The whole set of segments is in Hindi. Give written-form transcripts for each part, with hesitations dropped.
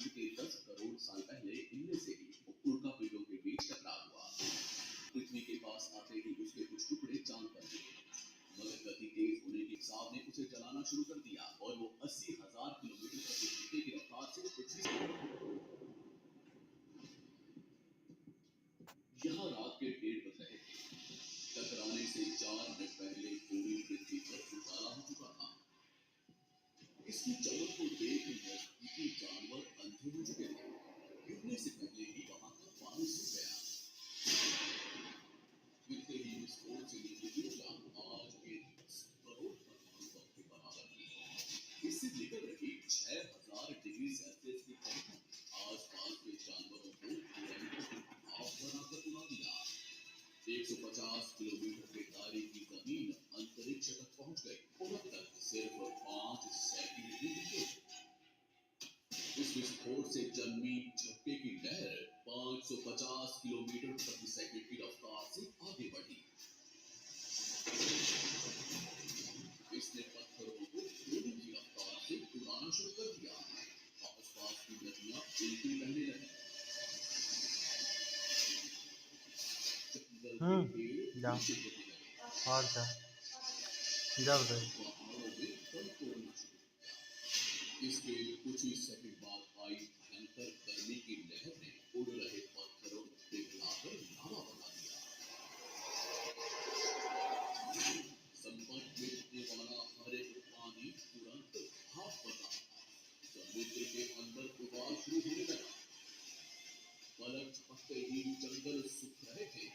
आज के 10 करोड़ साल पहले इनमें से ही उल्कापिंडों के बीच टकराव हुआ। पृथ्वी के पास आते ही उसके कुछ टुकड़े चांद पर गिरे, मगर गति तेज होने के हिसाब ने उसे जलाना शुरू कर दिया और वो 80,000 किलोमीटर प्रति घंटे की रफ्तार से पृथ्वी यहाँ रात के 1:30 बज रहे थे। टकराने से 4 मिनट पहले पूरी पृथ्वी पर उजाला हो चुका था। इसकी चमक को देख नजदीकी जानवर अंधे हो चुके थे। गिरने से पहले ही वहां का पानी सूख गया। गिरते ही विस्फोट से निकली ऊर्जा आज के 10 करोड़ परमाणु के बराबर थी। इससे निकल रही 6,000 डिग्री सेल्सियस की ठंड आसपास के जानवरों को भाप बनाकर उड़ा दिया। 150 किलोमीटर के दायरे की जमीन अंतरिक्ष तक पहुंच गई और अब तक सिर्फ 5 सेंटीमीटर नीचे। इस विस्फोट से जन्मी झटके की लहर 550 किलोमीटर प्रति सेकंड की रफ्तार से आगे बढ़ी। इसने पत्थरों को गोली की रफ्तार से उड़ाना शुरू कर दिया। आसपास की नदियां उल्टी बहने लगी। जा और जा जब गए इसके कुछ ही सेकंड बाद आई भयंकर गर्मी की लहर ने उड़ रहे पत्थरों पिघलाकर लावा बना दिया। संपर्क में होने वाला हर एक पानी तुरंत भाप बना। समुद्र के अंदर उबाल शुरू होने लगा। पलक झपकते ही जंगल सूख रहे थे।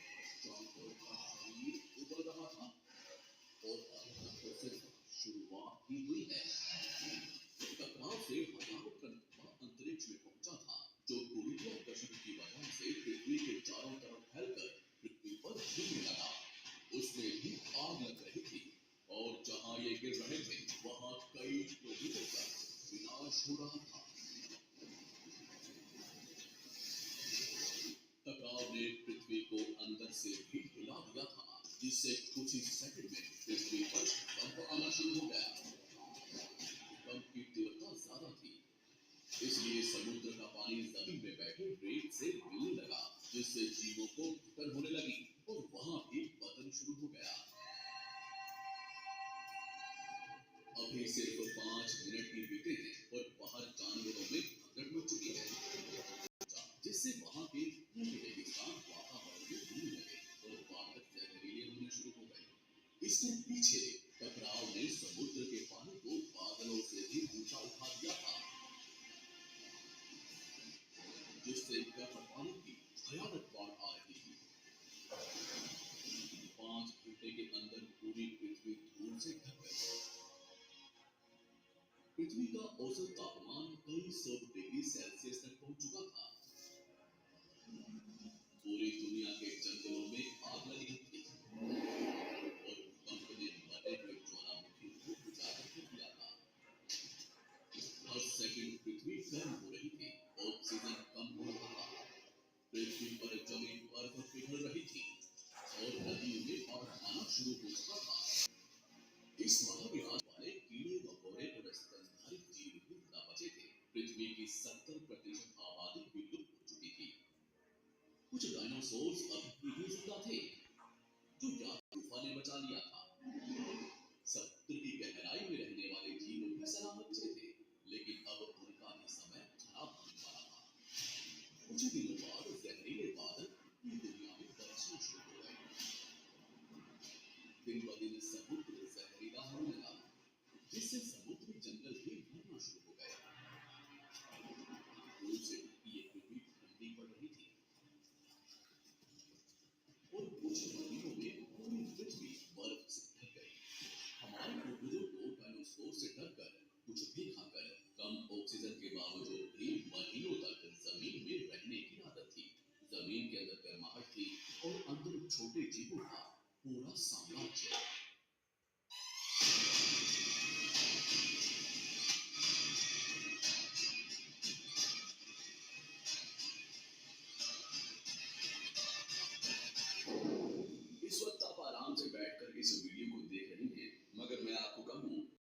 जानवरों का शरीर उबल रहा था और तो सिर्फ शुरुआत ही हुई है। टकराव से हजारों टन अंतरिक्ष में पहुंचा था, जो गुरुत्वाकर्षण की वजह से पृथ्वी के चारों तरफ फैलकर पृथ्वी पर गिरने लगा। उसमें भी आग लग रही थी और जहां ये गिर रहे थे वहां कई किलोमीटर तक विनाश हो रहा था। टकराव ने पृथ्वी को अंदर से भी हिला दिया था, जिससे कुछ ही सेकंड में पृथ्वी पर भूकंप आना शुरू हो गया। भूकंप की तीव्रता ज्यादा थी, इसलिए समुद्र का पानी जमीन में बैठे रेत से मिलने लगा, जिससे जीवों को घुटन होने लगी और वहां भी पतन शुरू हो गया। अभी सिर्फ 5 मिनट ही बीते हैं और बाहर जानवरों में भगदड़ मच चुकी है, जिससे वहां के पूरे रेगिस्तान वातावरण में घूमने लगे और बादल जहरीले होने शुरू हो गए। इसके पीछे टकराव ने समुद्र के पानी को बादलों से भी ऊंचा उठा दिया था, जिससे गर्म पानी की भयानक बाढ़ आ रही थी। 5 घंटे के अंदर पूरी पृथ्वी धूल से ढक गई। पृथ्वी का औसत तापमान कई 100 डिग्री सेल्सियस तक पहुंच चुका था। पूरी दुनिया के जंगलों में आग लगी थी और भूकंप ने मरे हुए ज्वालामुखी को उजागर कर दिया था। हर सेकंड पृथ्वी गर्म हो रही थी, ऑक्सीजन कम हो रहा था। पृथ्वी पर जमीन बर्फ पिघल रही थी और नदियों में बाढ़ आना शुरू हो चुका था। इस महाविनाश वाले कीड़े मकोड़े और स्तनधारी जीव भी न बचे थे। पृथ्वी की 70% आबादी विलुप्त हो चुकी थी। कुछ डायनासोर्स अभी भी जिंदा थे, जो या तूफान ने बचा लिया था